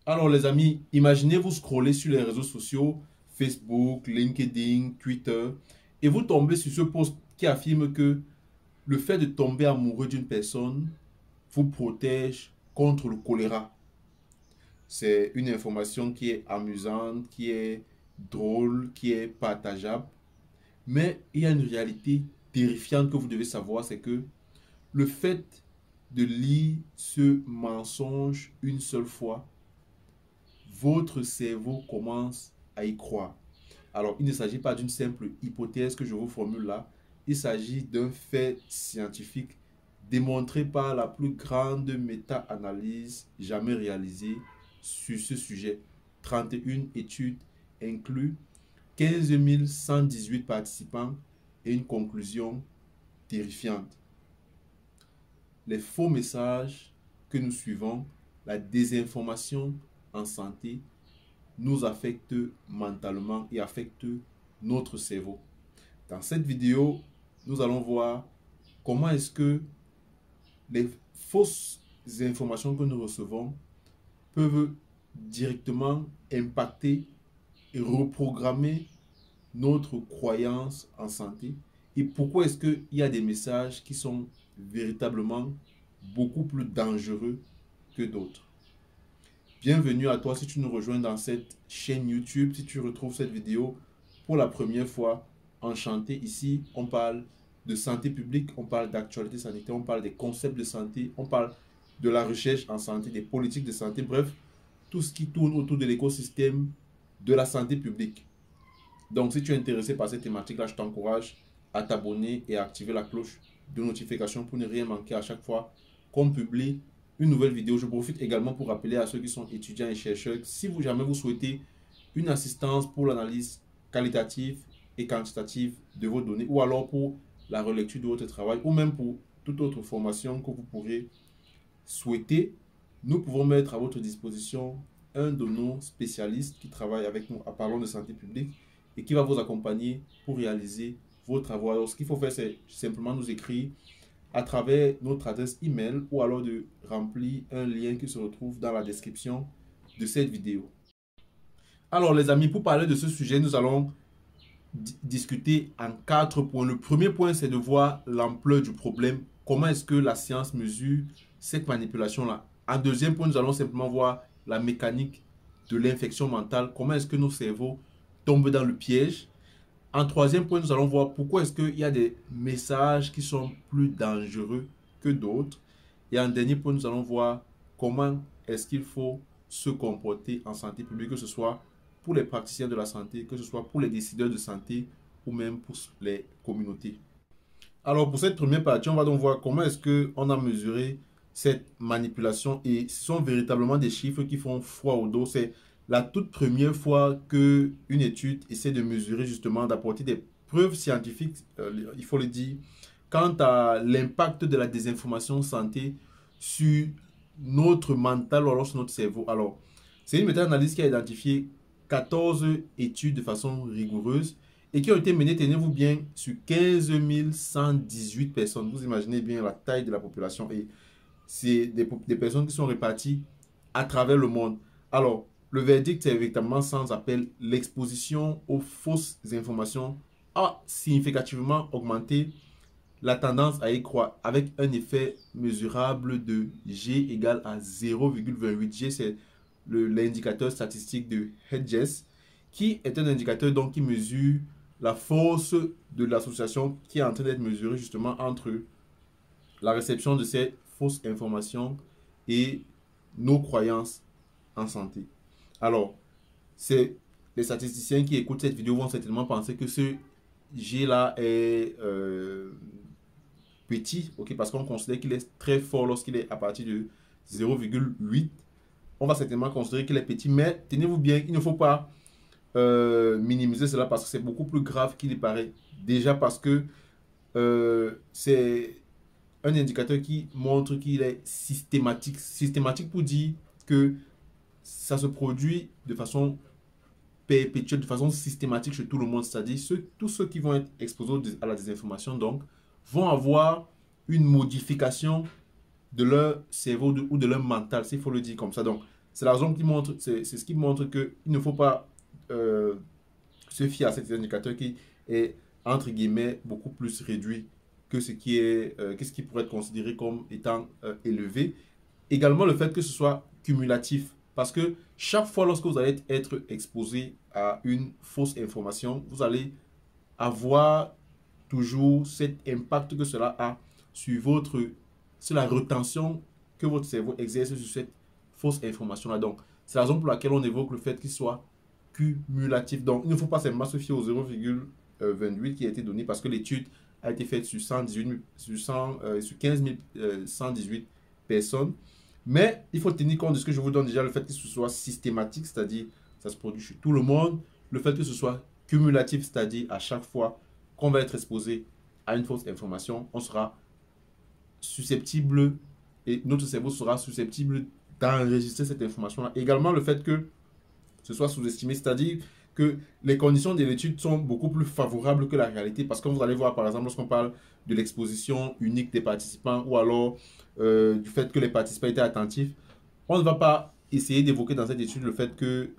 Alors les amis, imaginez vous scrollez sur les réseaux sociaux, Facebook, LinkedIn, Twitter, et vous tombez sur ce post qui affirme que le fait de tomber amoureux d'une personne vous protège contre le choléra. C'est une information qui est amusante, qui est drôle, qui est partageable, mais il y a une réalité terrifiante que vous devez savoir, c'est que le fait de lire ce mensonge une seule fois, votre cerveau commence à y croire. Alors, il ne s'agit pas d'une simple hypothèse que je vous formule là. Il s'agit d'un fait scientifique démontré par la plus grande méta-analyse jamais réalisée sur ce sujet. 31 études incluent 15 118 participants et une conclusion terrifiante. Les faux messages que nous suivons, la désinformation en santé, nous affecte mentalement et affecte notre cerveau. Dans cette vidéo, nous allons voir comment est-ce que les fausses informations que nous recevons peuvent directement impacter et reprogrammer notre croyance en santé et pourquoi est-ce qu'il y a des messages qui sont véritablement beaucoup plus dangereux que d'autres. Bienvenue à toi si tu nous rejoins dans cette chaîne YouTube, si tu retrouves cette vidéo pour la première fois. Enchanté, ici on parle de santé publique, on parle d'actualité sanitaire, on parle des concepts de santé, on parle de la recherche en santé, des politiques de santé, bref, tout ce qui tourne autour de l'écosystème de la santé publique. Donc si tu es intéressé par cette thématique-là, je t'encourage à t'abonner et à activer la cloche de notification pour ne rien manquer à chaque fois qu'on publie une nouvelle vidéo. Je profite également pour rappeler à ceux qui sont étudiants et chercheurs, si vous jamais vous souhaitez une assistance pour l'analyse qualitative et quantitative de vos données, ou alors pour la relecture de votre travail, ou même pour toute autre formation que vous pourrez souhaiter, nous pouvons mettre à votre disposition un de nos spécialistes qui travaille avec nous à Parlons de santé publique et qui va vous accompagner pour réaliser vos travaux. Alors, ce qu'il faut faire, c'est simplement nous écrire à travers notre adresse email ou alors de remplir un lien qui se retrouve dans la description de cette vidéo. Alors les amis, pour parler de ce sujet, nous allons discuter en 4 points. Le premier point, c'est de voir l'ampleur du problème. Comment est-ce que la science mesure cette manipulation-là? En deuxième point, nous allons simplement voir la mécanique de l'infection mentale. Comment est-ce que nos cerveaux tombent dans le piège? En troisième point, nous allons voir pourquoi est-ce qu'il y a des messages qui sont plus dangereux que d'autres. Et en dernier point, nous allons voir comment est-ce qu'il faut se comporter en santé publique, que ce soit pour les praticiens de la santé, que ce soit pour les décideurs de santé ou même pour les communautés. Alors pour cette première partie, on va donc voir comment est-ce qu'on a mesuré cette manipulation et ce sont véritablement des chiffres qui font froid au dos. C'est la toute première fois qu'une étude essaie de mesurer justement, d'apporter des preuves scientifiques, il faut le dire, quant à l'impact de la désinformation santé sur notre mental ou alors sur notre cerveau. Alors, c'est une méta-analyse qui a identifié 14 études de façon rigoureuse et qui ont été menées, tenez-vous bien, sur 15 118 personnes. Vous imaginez bien la taille de la population et c'est des personnes qui sont réparties à travers le monde. Alors, le verdict est véritablement sans appel. L'exposition aux fausses informations a significativement augmenté la tendance à y croire avec un effet mesurable de G égale à 0,28. G, c'est l'indicateur statistique de Hedges, qui est un indicateur donc qui mesure la force de l'association qui est en train d'être mesurée justement entre la réception de ces fausses informations et nos croyances en santé. Alors, c'est les statisticiens qui écoutent cette vidéo vont certainement penser que ce G-là est petit, okay, parce qu'on considère qu'il est très fort lorsqu'il est à partir de 0,8. On va certainement considérer qu'il est petit, mais tenez-vous bien, il ne faut pas minimiser cela parce que c'est beaucoup plus grave qu'il y paraît. Déjà parce que c'est un indicateur qui montre qu'il est systématique. Systématique pour dire que ça se produit de façon perpétuelle, de façon systématique chez tout le monde. C'est-à-dire tous ceux qui vont être exposés à la désinformation donc, vont avoir une modification de leur cerveau ou de leur mental, s'il faut le dire comme ça. Donc, C'est la raison qui montre, c'est ce qui montre qu'il ne faut pas se fier à cet indicateur qui est, entre guillemets, beaucoup plus réduit que ce qui est, qu'est-ce qui pourrait être considéré comme étant élevé. Également, le fait que ce soit cumulatif. Parce que chaque fois lorsque vous allez être exposé à une fausse information, vous allez avoir toujours cet impact que cela a sur la retention que votre cerveau exerce sur cette fausse information-là. Donc, c'est la raison pour laquelle on évoque le fait qu'il soit cumulatif. Donc, il ne faut pas seulement se fier au 0,28 qui a été donné parce que l'étude a été faite sur 15 118 personnes. Mais il faut tenir compte de ce que je vous donne déjà, le fait que ce soit systématique, c'est-à-dire ça se produit chez tout le monde, le fait que ce soit cumulatif, c'est-à-dire à chaque fois qu'on va être exposé à une fausse information, on sera susceptible et notre cerveau sera susceptible d'enregistrer cette information-là. Également, le fait que ce soit sous-estimé, c'est-à-dire que les conditions de l'étude sont beaucoup plus favorables que la réalité parce que vous allez voir, par exemple, lorsqu'on parle de l'exposition unique des participants ou alors du fait que les participants étaient attentifs, on ne va pas essayer d'évoquer dans cette étude le fait que,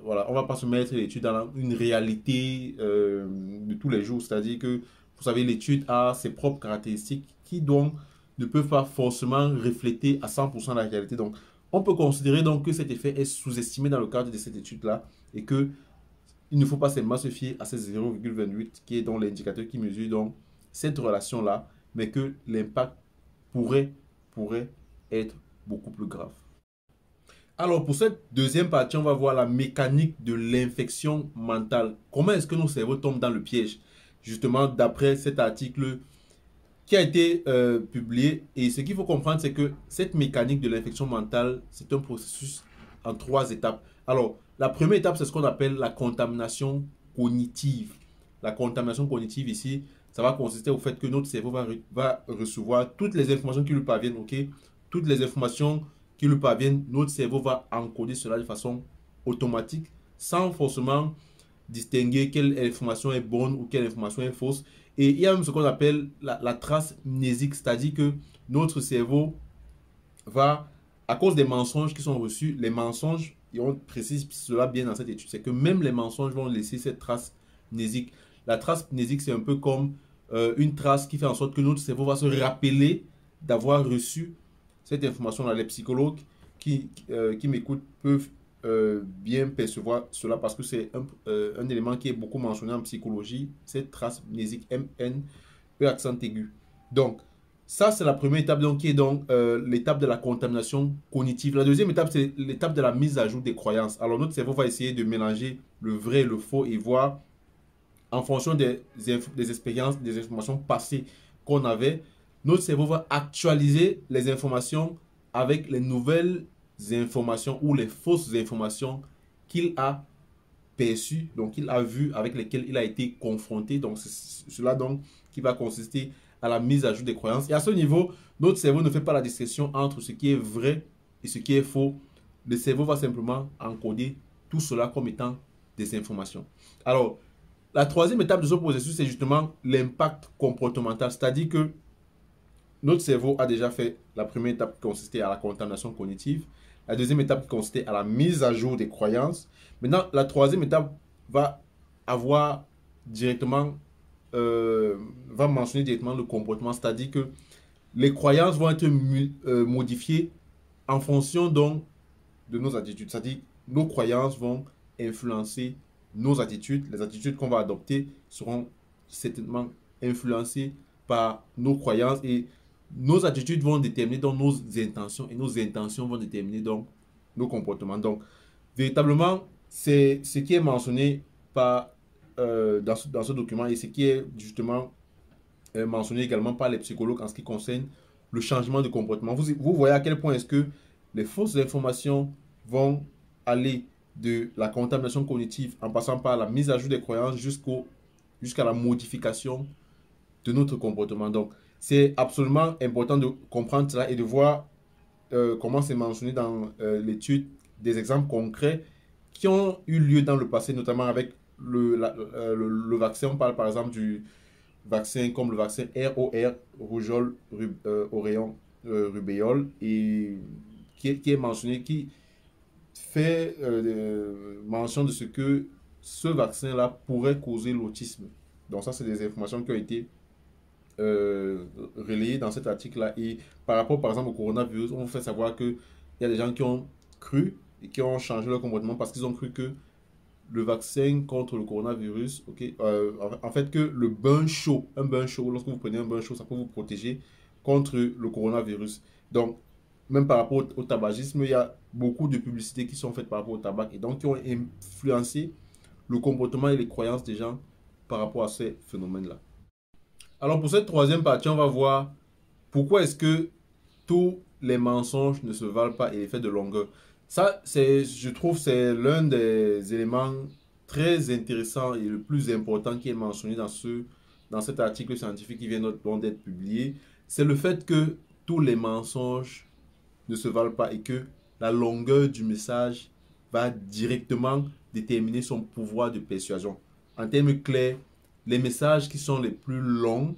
voilà, on ne va pas se mettre l'étude dans une réalité de tous les jours, c'est-à-dire que, vous savez, l'étude a ses propres caractéristiques qui donc ne peuvent pas forcément refléter à 100% la réalité. Donc, on peut considérer donc que cet effet est sous-estimé dans le cadre de cette étude-là et que il ne faut pas seulement se fier à ces 0,28 qui est donc l'indicateur qui mesure donc cette relation-là, mais que l'impact pourrait être beaucoup plus grave. Alors, pour cette deuxième partie, on va voir la mécanique de l'infection mentale. Comment est-ce que nos cerveaux tombent dans le piège? Justement, d'après cet article qui a été publié. Et ce qu'il faut comprendre, c'est que cette mécanique de l'infection mentale, c'est un processus en 3 étapes. Alors, la première étape, c'est ce qu'on appelle la contamination cognitive. La contamination cognitive ici, ça va consister au fait que notre cerveau va recevoir toutes les informations qui lui parviennent, ok? Toutes les informations qui lui parviennent, notre cerveau va encoder cela de façon automatique, sans forcément distinguer quelle information est bonne ou quelle information est fausse. Et il y a même ce qu'on appelle la trace mnésique, c'est-à-dire que notre cerveau va, à cause des mensonges qui sont reçus, les mensonges, et on précise cela bien dans cette étude, c'est que même les mensonges vont laisser cette trace mnésique. La trace mnésique, c'est un peu comme une trace qui fait en sorte que notre cerveau va se rappeler d'avoir reçu cette information-là. Les psychologues qui m'écoutent peuvent bien percevoir cela parce que c'est un élément qui est beaucoup mentionné en psychologie, cette trace mnésique MN, accent aigu. Donc, ça, c'est la première étape donc, qui est donc l'étape de la contamination cognitive. La deuxième étape, c'est l'étape de la mise à jour des croyances. Alors, notre cerveau va essayer de mélanger le vrai et le faux et voir en fonction des expériences, des informations passées qu'on avait, notre cerveau va actualiser les informations avec les nouvelles informations ou les fausses informations qu'il a perçues, donc qu'il a vues, avec lesquelles il a été confronté. Donc, c'est cela donc qui va consister à la mise à jour des croyances. Et à ce niveau, notre cerveau ne fait pas la distinction entre ce qui est vrai et ce qui est faux. Le cerveau va simplement encoder tout cela comme étant des informations. Alors, la troisième étape de ce processus, c'est justement l'impact comportemental. C'est-à-dire que notre cerveau a déjà fait la première étape qui consistait à la contamination cognitive. La deuxième étape qui consistait à la mise à jour des croyances. Maintenant, la troisième étape va avoir directement, va mentionner directement le comportement. C'est-à-dire que les croyances vont être modifiées en fonction donc de nos attitudes. C'est-à-dire que nos croyances vont influencer nos attitudes. Les attitudes qu'on va adopter seront certainement influencées par nos croyances et nos attitudes vont déterminer donc nos intentions et nos intentions vont déterminer donc nos comportements. Donc, véritablement, c'est ce qui est mentionné dans ce document et ce qui est justement mentionné également par les psychologues en ce qui concerne le changement de comportement. Vous voyez à quel point est-ce que les fausses informations vont aller de la contamination cognitive en passant par la mise à jour des croyances jusqu'à la modification de notre comportement. Donc, c'est absolument important de comprendre cela et de voir comment c'est mentionné dans l'étude des exemples concrets qui ont eu lieu dans le passé, notamment avec le vaccin. On parle par exemple du vaccin comme le vaccin ROR, rougeole, oreillon, rubéole, et qui est mentionné, fait mention de ce que ce vaccin-là pourrait causer l'autisme. Donc ça, c'est des informations qui ont été relayées dans cet article-là. Et par rapport, par exemple, au coronavirus, on vous fait savoir qu'il y a des gens qui ont cru et qui ont changé leur comportement parce qu'ils ont cru que le vaccin contre le coronavirus, ok, en fait que le bain chaud, un bain chaud, lorsque vous prenez un bain chaud, ça peut vous protéger contre le coronavirus. Donc, même par rapport au tabagisme, il y a beaucoup de publicités qui sont faites par rapport au tabac et donc qui ont influencé le comportement et les croyances des gens par rapport à ces phénomènes-là. Alors pour cette troisième partie, on va voir pourquoi est-ce que tous les mensonges ne se valent pas et l'effet de longueur. Ça, je trouve, c'est l'un des éléments très intéressants et le plus important qui est mentionné dans cet article scientifique qui vient d'être publié. C'est le fait que tous les mensonges ne se valent pas et que la longueur du message va directement déterminer son pouvoir de persuasion. En termes clairs, les messages qui sont les plus longs,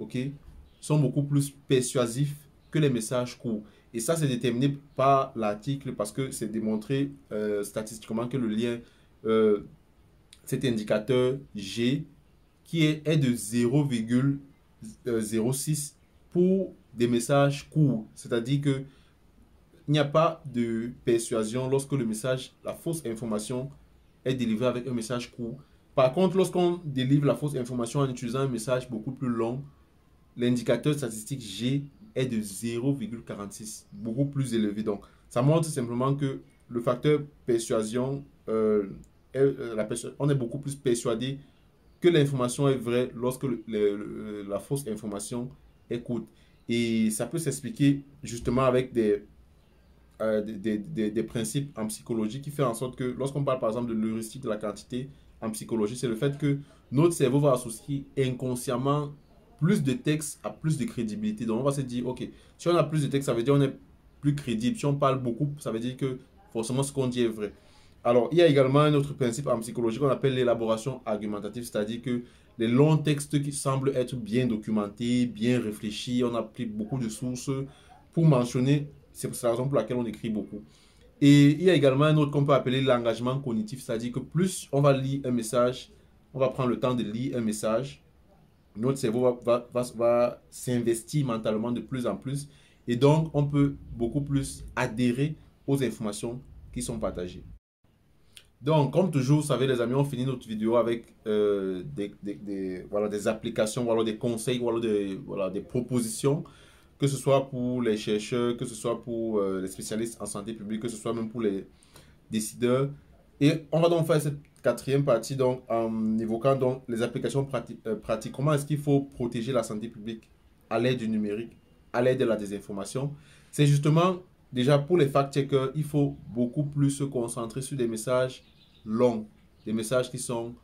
ok, sont beaucoup plus persuasifs que les messages courts. Et ça, c'est déterminé par l'article parce que c'est démontré statistiquement que le lien, cet indicateur G, qui est de 0,06 pour des messages courts. C'est-à-dire que il n'y a pas de persuasion lorsque le message, la fausse information est délivrée avec un message court. Par contre, lorsqu'on délivre la fausse information en utilisant un message beaucoup plus long, l'indicateur statistique G est de 0,46, beaucoup plus élevé. Donc, ça montre simplement que le facteur persuasion, on est beaucoup plus persuadé que l'information est vraie lorsque la fausse information est courte. Et ça peut s'expliquer justement avec des principes en psychologie qui fait en sorte que lorsqu'on parle par exemple de l'heuristique de la quantité en psychologie, c'est le fait que notre cerveau va associer inconsciemment plus de texte à plus de crédibilité. Donc on va se dire, ok, si on a plus de texte, ça veut dire qu'on est plus crédible. Si on parle beaucoup, ça veut dire que forcément ce qu'on dit est vrai. Alors, il y a également un autre principe en psychologie qu'on appelle l'élaboration argumentative, c'est-à-dire que les longs textes qui semblent être bien documentés, bien réfléchis, on a pris beaucoup de sources pour mentionner, c'est la raison pour laquelle on écrit beaucoup. Et il y a également un autre qu'on peut appeler l'engagement cognitif, c'est-à-dire que plus on va lire un message, on va prendre le temps de lire un message, notre cerveau va s'investir mentalement de plus en plus et donc on peut beaucoup plus adhérer aux informations qui sont partagées. Donc, comme toujours, vous savez, les amis, on finit notre vidéo avec voilà, des applications, voilà, des conseils, voilà, des propositions, que ce soit pour les chercheurs, que ce soit pour les spécialistes en santé publique, que ce soit même pour les décideurs. Et on va donc faire cette quatrième partie donc, en évoquant donc, les applications pratiques. Comment est-ce qu'il faut protéger la santé publique à l'aide du numérique, à l'aide de la désinformation? C'est justement, déjà pour les fact-checkers, il faut beaucoup plus se concentrer sur des messages longs, des messages qui sont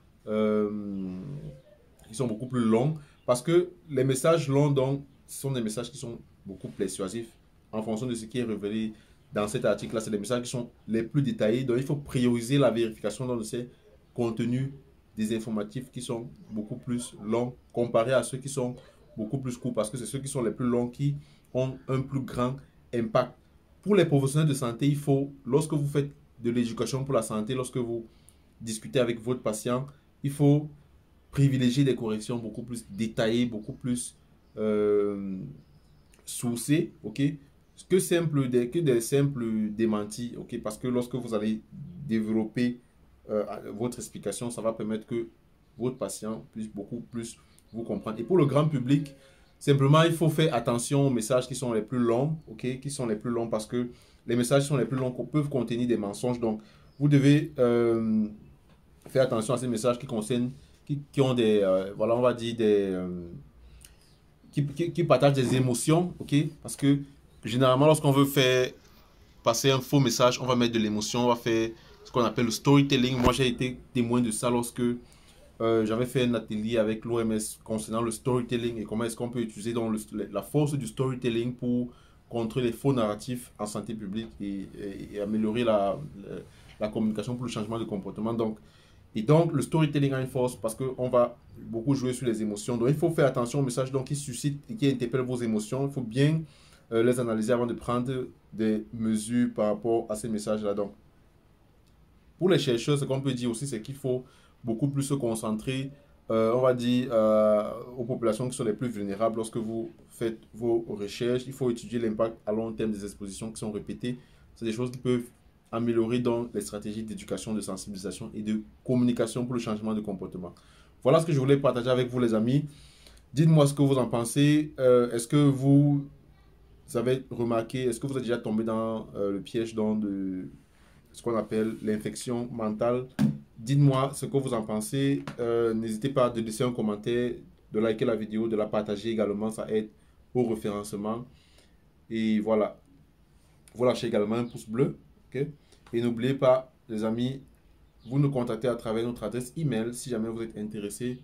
beaucoup plus longs, parce que les messages longs, donc, ce sont des messages qui sont beaucoup persuasifs en fonction de ce qui est révélé dans cet article-là. C'est les messages qui sont les plus détaillés, donc il faut prioriser la vérification dans ces contenus désinformatifs qui sont beaucoup plus longs comparé à ceux qui sont beaucoup plus courts, parce que c'est ceux qui sont les plus longs qui ont un plus grand impact. Pour les professionnels de santé, il faut, lorsque vous faites de l'éducation pour la santé, lorsque vous discutez avec votre patient, il faut privilégier des corrections beaucoup plus détaillées, beaucoup plus sourcées, ok, que des simples démentis, ok, parce que lorsque vous allez développer votre explication, ça va permettre que votre patient puisse beaucoup plus vous comprendre. Et pour le grand public, simplement, il faut faire attention aux messages qui sont les plus longs, ok, qui sont les plus longs parce que les messages qui sont les plus longs peuvent contenir des mensonges. Donc, vous devez faire attention à ces messages qui concernent, qui ont des, voilà, on va dire qui partagent des émotions, ok, parce que généralement, lorsqu'on veut faire passer un faux message, on va mettre de l'émotion, on va faire ce qu'on appelle le storytelling. Moi, j'ai été témoin de ça lorsque j'avais fait un atelier avec l'OMS concernant le storytelling et comment est-ce qu'on peut utiliser donc la force du storytelling pour contrer les faux narratifs en santé publique et améliorer la communication pour le changement de comportement. Donc, le storytelling a une force parce qu'on va beaucoup jouer sur les émotions. Donc, il faut faire attention aux messages donc, qui suscitent et qui interpellent vos émotions. Il faut bien les analyser avant de prendre des mesures par rapport à ces messages-là. Donc, Pour les chercheurs, ce qu'on peut dire aussi, c'est qu'il faut beaucoup plus se concentrer, on va dire, aux populations qui sont les plus vulnérables. Lorsque vous faites vos recherches, il faut étudier l'impact à long terme des expositions qui sont répétées. C'est des choses qui peuvent améliorer donc les stratégies d'éducation, de sensibilisation et de communication pour le changement de comportement. Voilà ce que je voulais partager avec vous, les amis. Dites-moi ce que vous en pensez. Est-ce que vous avez remarqué, est-ce que vous êtes déjà tombé dans le piège de ce qu'on appelle l'infection mentale? Dites-moi ce que vous en pensez. N'hésitez pas à laisser un commentaire, de liker la vidéo, de la partager également. Ça aide au référencement. Et voilà. Vous lâchez également un pouce bleu. Ok? Et n'oubliez pas, les amis, vous nous contactez à travers notre adresse email si jamais vous êtes intéressé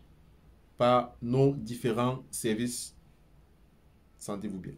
par nos différents services. Sentez-vous bien.